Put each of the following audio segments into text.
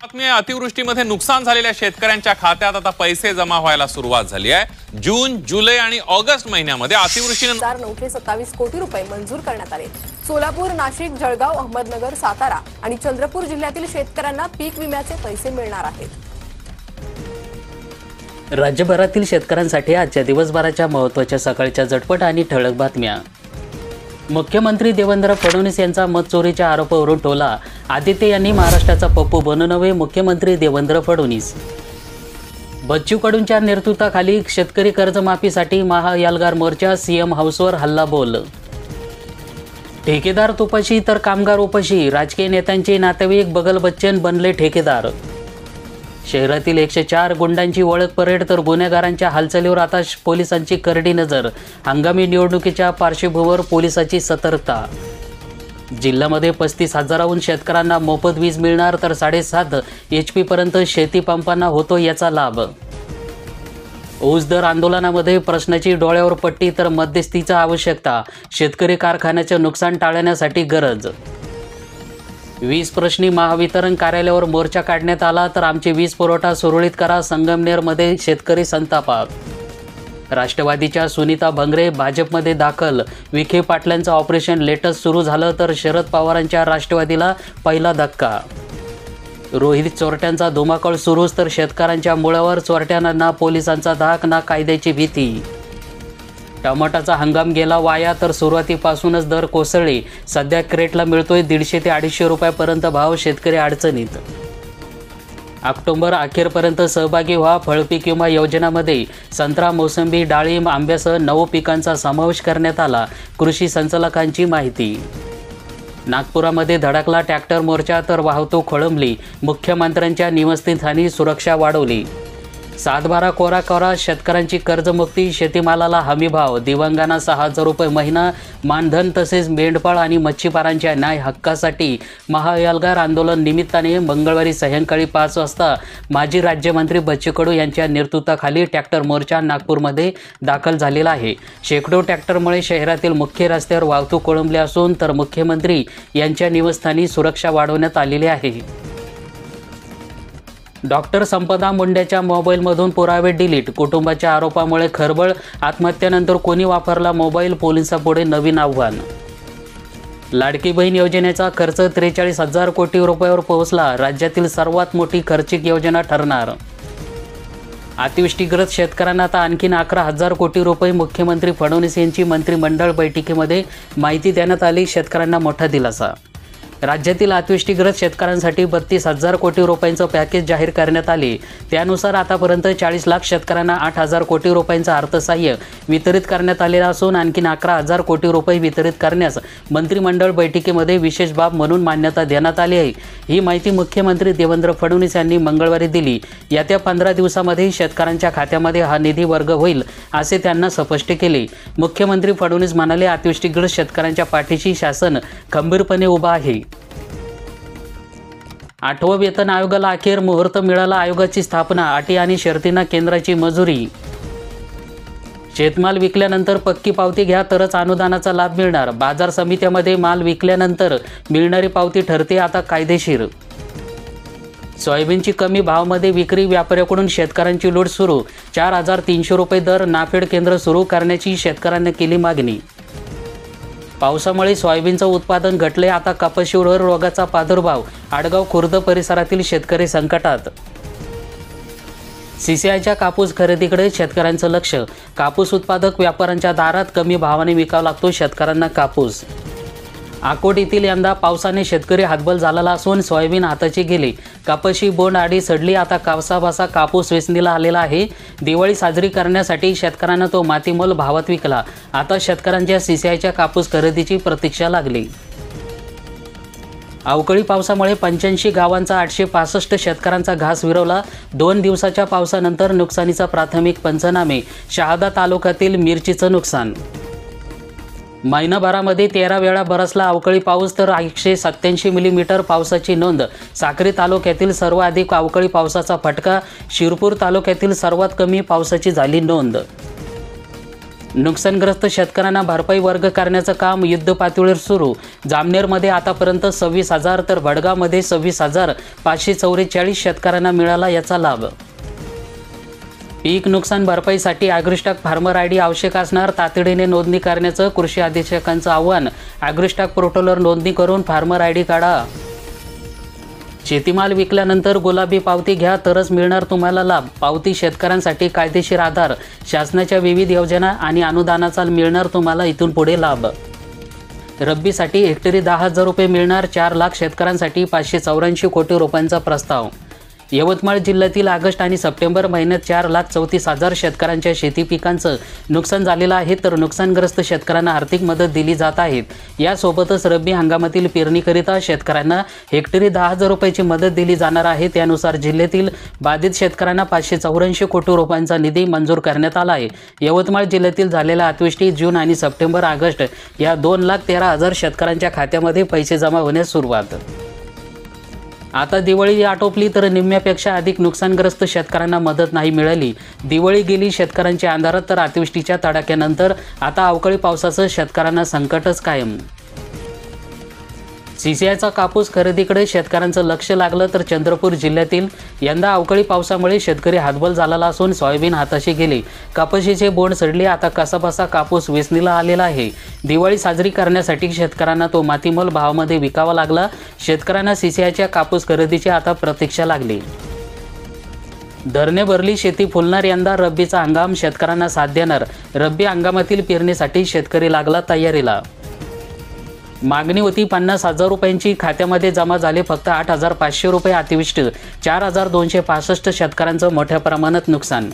अतिवृष्टीमध्ये नुकसान झालेल्या शेतकऱ्यांच्या खात्यात आता पैसे जमा व्हायला सुरुवात झाली आहे। जून, जुलै आणि ऑगस्ट महिन्यामध्ये अतिवृष्टीने 927 कोटी रुपये मंजूर करण्यात आले। सोलापूर, नाशिक, जळगाव, अहमदनगर, सातारा आणि चंद्रपूर जिल्ह्यातील शेतकऱ्यांना पीक विम्याचे पैसे मिळणार आहेत। राज्यभरातील शेतकऱ्यांसाठी आजच्या दिवसभराच्या महत्त्वाच्या सकाळच्या झटपट आणि ठळक बातम्या। मुख्यमंत्री देवेंद्र फडणवीस यांचा मतचोरीच्या आरोपावरून टोला। आदित्य यांनी महाराष्ट्राचा पप्पू बनू नये, मुख्यमंत्री देवेंद्र फडणवीस। बच्चू कडूंच्या नेतृत्वाखाली शेतकरी कर्जमाफीसाठी महाएल्गार मोर्चा, सीएम हाऊसवर हल्लाबोल। ठेकेदार तुपाशी तर कामगार उपाशी, राजकीय नेत्यांचे नातेवाईक बगल बच्चन बनले ठेकेदार। शहरातील 104 गुंडांची ओळख परेड तर गुन्हेगारांच्या हालचालीवर आता पोलिसांची करडी नजर। हंगामी निवडणुकीच्या पार्श्वभूमीवर पोलिसांची सतर्कता। जिल्ह्यामध्ये 35,000हून शेतकऱ्यांना मोफत वीज मिळणार तर 7.5 HP पर्यंत शेती पंपांना होतो याचा लाभ। ऊस दर आंदोलनामध्ये प्रश्नाची डोळ्यावर पट्टी तर मध्यस्थीची आवश्यकता। शेतकरी कारखान्याचे नुकसान टाळण्यासाठी गरज। वीज प्रश्नी महावितरण कार्यालयावर मोर्चा काढण्यात आला तर आमची वीज पुरवठा सुरळीत करा। संगमनेरमध्ये शेतकरी संतापात। राष्ट्रवादीच्या सुनीता भंगरे भाजपमध्ये दाखल। विखे पाटलांचं ऑपरेशन लेटेस्ट सुरू झालं तर शरद पवारांच्या राष्ट्रवादीला पहिला धक्का। रोहित चोरट्यांचा धुमाकूळ सुरूच तर शेतकऱ्यांच्या मुळावर चोरट्यांना ना पोलिसांचा धाक ना कायद्याची भीती। टमाटाचा हंगाम गेला वाया तर सुरुवातीपासूनच दर कोसळले। सध्या क्रेटला मिळतोय 150 ते 250 रुपयापर्यंत भाव। शेतकरी अडचणीत। ऑक्टोबर अखेरपर्यंत सहभागी व्हा फळपीक विमा योजनेमध्ये। संत्रा, मोसंबी, डाळिंब, आंब्यासह 9 पिकांचा समावेश करण्यात आला। कृषी संचालकांची माहिती। नागपुरामध्ये धडकला ट्रॅक्टर मोर्चा तर वाहतूक खोळंबली। मुख्यमंत्र्यांच्या निवासस्थानी सुरक्षा वाढवली। 7/12 कोरा शेतकऱ्यांची कर्जमुक्ती, शेतीमालाला हमीभाव, दिव्यांगांना 6,000 रुपये महिना मानधन तसेच मेंढपाळ आणि मच्छीमारांच्या न्याय हक्कासाठी महाएल्गार आंदोलन निमित्ताने मंगळवारी सायंकाळी 5 वाजता माजी राज्यमंत्री बच्चू कडू यांच्या नेतृत्वाखाली ट्रॅक्टर मोर्चा नागपूरमध्ये दाखल झालेला आहे। शेकडो ट्रॅक्टरमुळे शहरातील मुख्य रस्त्यावर वाहतूक कोळंबली असून तर मुख्यमंत्री यांच्या निवासस्थानी सुरक्षा वाढवण्यात आलेली आहे। डॉक्टर संपदा मुंडेच्या मोबाईलमधून पुरावे डिलीट, कुटुंबाच्या आरोपामुळे खळबळ। आत्महत्येनंतर कोणी वापरला मोबाईल, पोलिसांपुढे नवीन आव्हान। लाडकी बहीण योजनेचा खर्च 43,000 कोटी रुपयावर पोहोचला। राज्यातील सर्वात मोठी खर्चिक योजना ठरणार। अतिवृष्टीग्रस्त शेतकऱ्यांना आता आणखी 11,000 कोटी रुपये। मुख्यमंत्री फडणवीस यांची मंत्रिमंडळ बैठकीमध्ये माहिती देण्यात आली। शेतकऱ्यांना मोठा दिलासा। राज्यातील अतिवृष्टीग्रस्त शेतकऱ्यांसाठी 32,000 कोटी रुपयांचं पॅकेज जाहीर करण्यात आले। त्यानुसार आतापर्यंत 40 लाख शेतकऱ्यांना 8,000 कोटी रुपयांचं अर्थसहाय्य वितरित करण्यात आलेलं असून आणखी 11,000 कोटी रुपये वितरित करण्यास मंत्रिमंडळ बैठकीमध्ये विशेष बाब म्हणून मान्यता देण्यात आली आहे। ही माहिती मुख्यमंत्री देवेंद्र फडणवीस यांनी मंगळवारी दिली। येत्या 15 दिवसांमध्ये शेतकऱ्यांच्या खात्यामध्ये हा निधी वर्ग होईल असे त्यांना स्पष्ट केले। मुख्यमंत्री फडणवीस म्हणाले, अतिवृष्टीग्रस्त शेतकऱ्यांच्या पाठीशी शासन खंबीरपणे उभा आहे। 8वं वेतन आयोगाला अखेर मुहूर्त मिळाला। आयोगाची स्थापना, अटी आणि शर्तींना केंद्राची मंजुरी। शेतमाल विकल्यानंतर पक्की पावती घ्या तरच अनुदानाचा लाभ मिळणार। बाजार समित्यामध्ये माल विकल्यानंतर मिळणारी पावती ठरते आता कायदेशीर। सोयाबीनची कमी भावामध्ये विक्री, व्यापाऱ्याकडून शेतकऱ्यांची लूट सुरू। 4,300 रुपये दर नाफेड केंद्र सुरू करण्याची शेतकऱ्यांनी केली मागणी। पावसामुळे सोयाबीनचं उत्पादन घटले, आता कपाशीवर रोगाचा प्रादुर्भाव। आडगाव खुर्द परिसरातील शेतकरी संकटात। सीसीआयच्या कापूस खरेदीकडे शेतकऱ्यांचं लक्ष। कापूस उत्पादक व्यापाऱ्यांच्या दारात कमी भावाने विकावा लागतो शेतकऱ्यांना कापूस। अकोट येथील यंदा पावसाने शेतकरी हातबल झालेला असून सोयाबीन हाताची गेली। कपाशी बोंड आडी सडली, आता कापसाबासा कापूस वेचणीला आलेला आहे। दिवाळी साजरी करण्यासाठी शेतकऱ्यांना तो मातीमोल भावात विकला। आता शेतकऱ्यांच्या सीसीआयच्या कापूस खरेदीची प्रतीक्षा लागली। अवकाळी पावसामुळे 85 गावांचा 865 शेतकऱ्यांचा घास विरवला। 2 दिवसाच्या पावसानंतर नुकसानीचा प्राथमिक पंचनामे। शहादा तालुक्यातील मिरचीचं नुकसान। महिनाभरामध्ये 13 वेळा बरसला अवकाळी पाऊस तर 187 मिलीमीटर पावसाची नोंद। साक्री तालुक्यातील सर्वाधिक अवकाळी पावसाचा फटका। शिरपूर तालुक्यातील सर्वात कमी पावसाची झाली नोंद। नुकसानग्रस्त शेतकऱ्यांना भरपाई वर्ग करण्याचं काम युद्धपातळीवर सुरू. जामनेरमध्ये आतापर्यंत 26,000 तर भडगावमध्ये 26,544 शेतकऱ्यांना मिळाला याचा लाभ. पीक नुकसान भरपाईसाठी ॲग्रिस्टॉक फार्मर आयडी आवश्यक असणार. तातडीने नोंदणी करण्याचं कृषी अधीक्षकांचं आव्हान. ॲग्रिस्टॉक पोर्टलवर नोंदणी करून फार्मर आयडी काढा. शेतीमाल विकल्यानंतर गुलाबी पावती घ्या तरच मिळणार तुम्हाला लाभ. पावती शेतकऱ्यांसाठी कायदेशीर आधार. शासनाच्या विविध योजना आणि अनुदानाचा मिळणार तुम्हाला इथून पुढे लाभ. रब्बीसाठी हेक्टरी 10,000 रुपये मिळणार. 4 लाख शेतकऱ्यांसाठी 584 कोटी रुपयांचा प्रस्ताव. यवतमाळ जिल्ह्यातील ऑगस्ट आणि सप्टेंबर महिन्यात 4,34,000 शेतकऱ्यांच्या शेती पिकांचं नुकसान झालेलं आहे, तर नुकसानग्रस्त शेतकऱ्यांना आर्थिक मदत दिली जात आहे. यासोबतच रब्बी हंगामातील पेरणीकरिता शेतकऱ्यांना हेक्टरी 10,000 रुपयाची मदत दिली जाणार आहे. त्यानुसार जिल्ह्यातील बाधित शेतकऱ्यांना 584 कोटी रुपयांचा निधी मंजूर करण्यात आला आहे. यवतमाळ जिल्ह्यातील झालेल्या अतिवृष्टी जून आणि सप्टेंबर ऑगस्ट या 2,13,000 शेतकऱ्यांच्या खात्यामध्ये पैसे जमा होण्यास सुरुवात. आता दिवाळी आटोपली तर निम्म्यापेक्षा अधिक नुकसानग्रस्त शेतकऱ्यांना मदत नाही मिळाली. दिवाळी गेली शेतकऱ्यांच्या अंधारात, तर अतिवृष्टीच्या तडाख्यानंतर आता अवकाळी पावसाचं शेतकऱ्यांना संकटच कायम. सीसीआयचा कापूस खरेदीकडे शेतकऱ्यांचं लक्ष लागलं, तर चंद्रपूर जिल्ह्यातील यंदा अवकाळी पावसामुळे शेतकरी हातबल झालेला असून सोयाबीन हाताशी गेली. कपाशीचे बोंड सडले. आता कसाबसा कापूस वेचणीला आलेला आहे. दिवाळी साजरी करण्यासाठी शेतकऱ्यांना तो मातीमोल भावामध्ये विकावा लागला. शेतकऱ्यांना सीसीआयच्या कापूस खरेदीची आता प्रतीक्षा लागली. धरणे भरली शेती फुलणार. यंदा रब्बीचा हंगाम शेतकऱ्यांना साथ देणार. रब्बी हंगामातील पेरणीसाठी शेतकरी लागला तयारीला. मागणी होती 50,000 रुपयांची, खात्यामध्ये जमा झाले फक्त 8,500 रुपये. अतिवृष्टी 4,265 शेतकऱ्यांचं मोठ्या प्रमाणात नुकसान.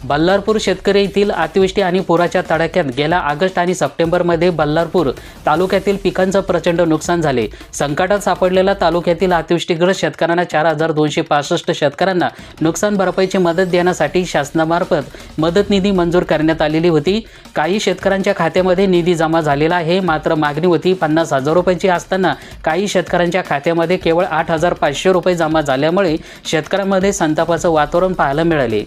बल्लारपूर शेतकरी येथील अतिवृष्टी आणि पुराच्या तडाख्यात गेल्या ऑगस्ट आणि सप्टेंबरमध्ये बल्लारपूर तालुक्यातील पिकांचं प्रचंड नुकसान झाले. संकटात सापडलेल्या तालुक्यातील अतिवृष्टीग्रस्त शेतकऱ्यांना 4,265 शेतकऱ्यांना नुकसान भरपाईची मदत देण्यासाठी शासनामार्फत मदत निधी मंजूर करण्यात आलेली होती. काही शेतकऱ्यांच्या खात्यामध्ये निधी जमा झालेला आहे, मात्र मागणी होती 50,000 रुपयांची असताना काही शेतकऱ्यांच्या खात्यामध्ये केवळ 8,500 रुपये जमा झाल्यामुळे शेतकऱ्यांमध्ये संतापाचं वातावरण पाहायला मिळाले.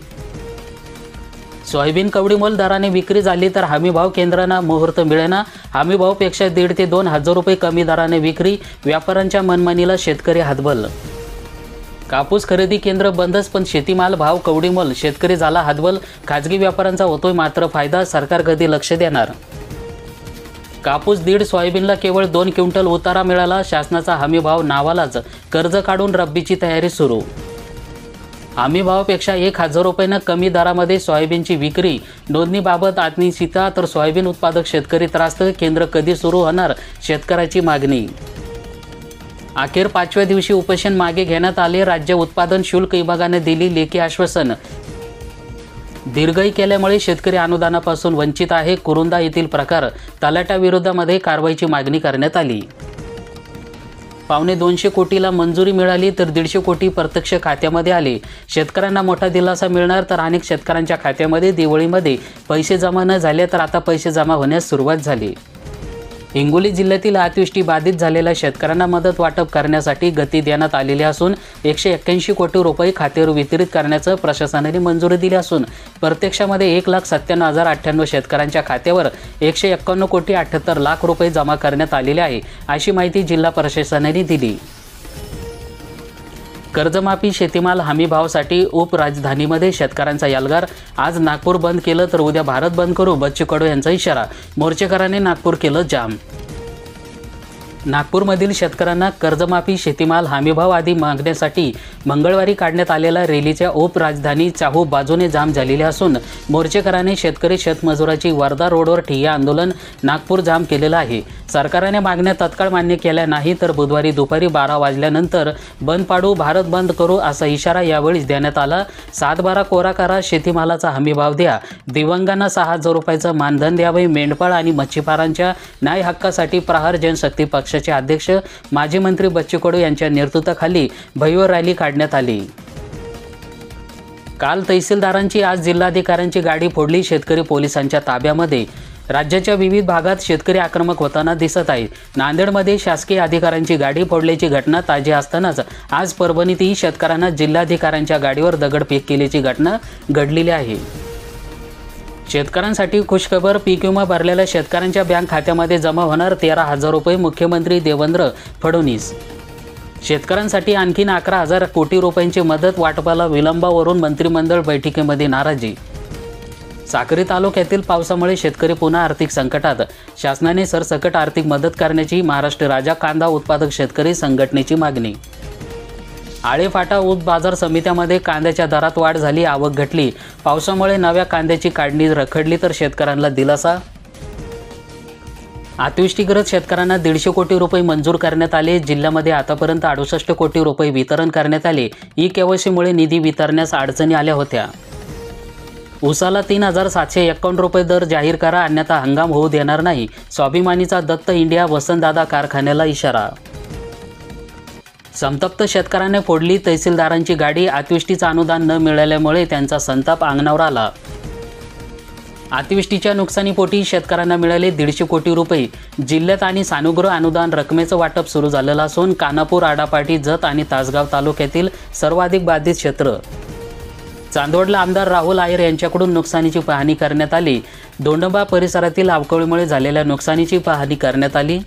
सोयाबीन कवडीमोल दराने विक्री झाली, तर हमीभाव केंद्रांना मुहूर्त मिळेना. हमीभावपेक्षा 1,500 ते 2,000 रुपये कमी दराने विक्री. व्यापाऱ्यांच्या मनमानीला शेतकरी हातबल. कापूस खरेदी केंद्र बंदच, पण शेतीमाल भाव कवडीमोल. शेतकरी झाला हातबल. खाजगी व्यापाऱ्यांचा होतोय मात्र फायदा. सरकार कधी लक्ष देणार? कापूस दीड, सोयाबीनला केवळ 2 क्विंटल उतारा मिळाला. शासनाचा हमीभाव नावालाच. कर्ज काढून रब्बीची तयारी सुरू. हमीभावापेक्षा 1,000 रुपयांना कमी दरामध्ये सोयाबीनची विक्री. नोंदणीबाबत अनिश्चितता, तर सोयाबीन उत्पादक शेतकरी त्रास्त. केंद्र कधी सुरू होणार? शेतकऱ्याची मागणी. अखेर 5व्या दिवशी उपोषण मागे घेण्यात आले. राज्य उत्पादन शुल्क विभागाने दिली लेखी आश्वासन. दीर्घाई केल्यामुळे शेतकरी अनुदानापासून वंचित आहे. कुरुंदा येथील प्रकार. तलाट्याविरोधामध्ये कारवाईची मागणी करण्यात आली. 250 कोटीला मंजुरी मिळाली, तर 150 कोटी प्रत्यक्ष खात्यामध्ये आले. शेतकऱ्यांना मोठा दिलासा मिळणार, तर अनेक शेतकऱ्यांच्या खात्यामध्ये दिवाळीमध्ये पैसे जमा न झाले, तर आता पैसे जमा होण्यास सुरुवात झाली. हिंगोली जिल्ह्यातील अतिवृष्टी बाधित झालेल्या शेतकऱ्यांना मदत वाटप करण्यासाठी गती देण्यात आलेली असून 181 कोटी रुपये खात्यावर वितरित करण्याचं प्रशासनाने मंजुरी दिली असून प्रत्यक्षामध्ये 1,97,098 शेतकऱ्यांच्या खात्यावर 151 कोटी 78 लाख रुपये जमा करण्यात आलेले आहे, अशी माहिती जिल्हा प्रशासनाने दिली. कर्जमाफी शेतीमाल हमीभावासाठी उपराजधानीमध्ये शेतकऱ्यांचा यालगार. आज नागपूर बंद केलं तर उद्या भारत बंद करू. बच्चू कडू यांचा इशारा. मोर्चेकरांनी नागपूर केलं जाम. नागपूरमधील शेतकऱ्यांना कर्जमाफी शेतीमाल हमीभाव आदी मागण्यासाठी मंगळवारी काढण्यात आलेल्या रॅलीच्या उपराजधानी चाहू बाजूने जाम झालेली असून मोर्चेकरांनी शेतकरी शेतमजुराची वर्धा रोडवर ठिय्या आंदोलन नागपूर जाम केलेलं आहे. सरकारने मागण्या तत्काळ मान्य केल्या नाही तर बुधवारी दुपारी 12 वाजल्यानंतर बंद पाडू, भारत बंद करू असा इशारा यावेळीच देण्यात आला. 7/12 कोरा करा, शेतीमालाचा हमीभाव द्या, दिव्यांगांना 6,000 रुपयाचं मानधन द्यावे, मेंढपाळ आणि मच्छीमारांच्या न्याय हक्कासाठी प्रहार जनशक्ती पक्षाचे अध्यक्ष माजी मंत्री बच्चू कडू यांच्या नेतृत्वाखाली भव्य रॅली काढण्यात आली. काल तहसीलदारांची, आज जिल्हाधिकाऱ्यांची गाडी फोडली. शेतकरी पोलिसांच्या ताब्यामध्ये. राज्याच्या विविध भागात शेतकरी आक्रमक होताना दिसत आहेत. नांदेडमध्ये शासकीय अधिकाऱ्यांची गाडी फोडल्याची घटना ताजी असतानाच आज परभणीतही शेतकऱ्यांना जिल्हाधिकाऱ्यांच्या गाडीवर दगडफेक केल्याची घटना घडलेली आहे. शेतकऱ्यांसाठी खुशखबर. पीक विमा भरलेल्या शेतकऱ्यांच्या बँक खात्यामध्ये जमा होणार 13,000 रुपये. मुख्यमंत्री देवेंद्र फडणवीस. शेतकऱ्यांसाठी आणखीन 11,000 कोटी रुपयांची मदत. वाटपाला विलंबावरून मंत्रिमंडळ बैठकीमध्ये नाराजी. साक्री तालुक्यातील पावसामुळे शेतकरी पुन्हा आर्थिक संकटात. शासनाने सरसकट आर्थिक मदत करण्याची महाराष्ट्र राजा कांदा उत्पादक शेतकरी संघटनेची मागणी. आळेफाटा ऊस बाजार समित्यामध्ये कांद्याच्या दरात वाढ झाली, आवक घटली. पावसामुळे नव्या कांद्याची काढणी रखडली तर शेतकऱ्यांना दिलासा. अतिवृष्टीग्रस्त शेतकऱ्यांना 150 कोटी रुपये मंजूर करण्यात आले. जिल्ह्यामध्ये आतापर्यंत 68 कोटी रुपये वितरण करण्यात आले. ई-केवायसीमुळे निधी वितरण्यास अडचणी आल्या होत्या. ऊसाला 3,751 रुपये दर जाहीर करा, अन्यथा हंगाम होऊ देणार नाही. स्वाभिमानीचा दत्त इंडिया वसंतदादा कारखान्याला इशारा. संतप्त शेतकऱ्याने फोडली तहसीलदारांची गाडी. अतिवृष्टीचं अनुदान न मिळाल्यामुळे त्यांचा संताप अंगणावर आला. अतिवृष्टीच्या नुकसानीपोटी शेतकऱ्यांना मिळाले 150 कोटी रुपये. जिल्ह्यात आणि सानुग्रह अनुदान रकमेचं वाटप सुरू झालेलं असून कानापूर, आडापाटी, जत आणि तासगाव तालुक्यातील सर्वाधिक बाधित क्षेत्र. चांदवडला आमदार राहुल आहेर यांच्याकडून नुकसानीची पाहणी करण्यात आली. दोंडंबा परिसरातील अवकाळीमुळे झालेल्या नुकसानीची पाहणी करण्यात आली.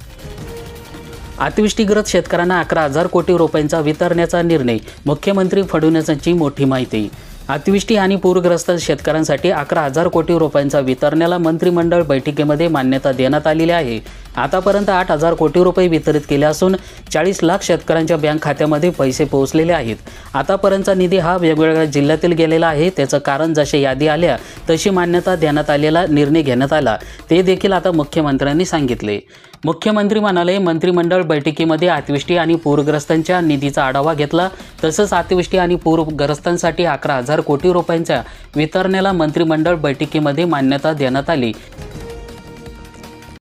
अतिवृष्टीग्रस्त शेतकऱ्यांना 11,000 कोटी रुपयांचा वितरण्याचा निर्णय. मुख्यमंत्री फडणवीसांची मोठी माहिती. अतिवृष्टी आणि पूरग्रस्त शेतकऱ्यांसाठी 11,000 कोटी रुपयांचा वितरणाला मंत्रिमंडळ बैठकीमध्ये मान्यता देण्यात आलेली आहे. आतापर्यंत 8,000 कोटी रुपये वितरित केले असून 40 लाख शेतकऱ्यांच्या बँक खात्यामध्ये पैसे पोहोचलेले आहेत. आतापर्यंतचा निधी हा वेगवेगळ्या जिल्ह्यातील गेलेला आहे. त्याचं कारण जसे यादी आल्या तशी मान्यता देण्यात आलेला निर्णय घेण्यात आला, ते देखील आता मुख्यमंत्र्यांनी सांगितले. मुख्यमंत्री म्हणाले, मंत्रिमंडळ बैठकीमध्ये अतिवृष्टी आणि पूरग्रस्तांच्या निधीचा आढावा घेतला. तसंच अतिवृष्टी आणि पूरग्रस्तांसाठी 11,000 कोटी रुपयांच्या वितरणाला मंत्रिमंडळ बैठकीमध्ये मान्यता देण्यात आली.